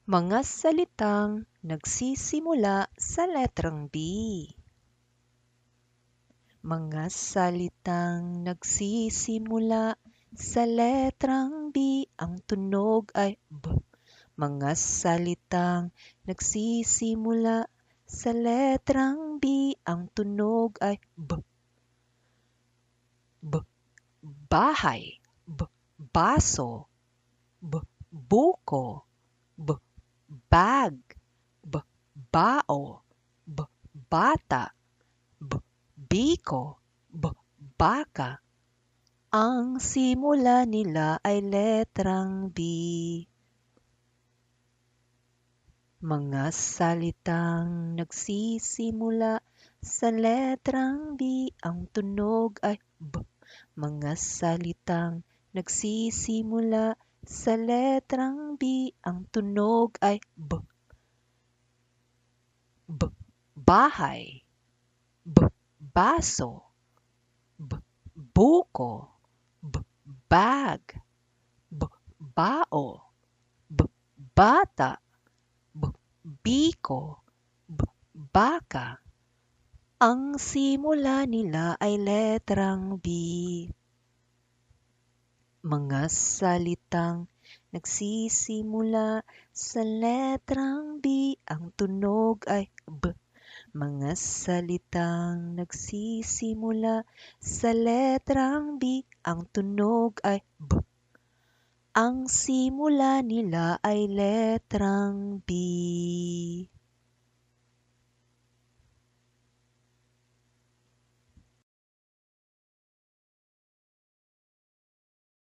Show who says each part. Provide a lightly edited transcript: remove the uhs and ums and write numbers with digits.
Speaker 1: Mga salitang nagsisimula sa letrang B. Mga salitang nagsisimula sa letrang B, ang tunog ay B. Mga salitang nagsisimula sa letrang B, ang tunog ay B. B. Bahay. B. Baso. B. Buko. B. Bag. B. Bao. B. Bata. B. Biko. B. Baka. Ang simula nila ay letrang B. Mga salitang nagsisimula sa letrang B, ang tunog ay B. Mga salitang nagsisimula sa letrang B, ang tunog ay B. B. Bahay. B. Baso. B. Buko. B. Bag. B. Bao. B. Bata. B. Biko. B. Baka. Ang simula nila ay letrang B. Mga salitang nagsisimula sa letrang B, ang tunog ay B. Mga salitang nagsisimula sa letrang B, ang tunog ay B. Ang simula nila ay letrang B.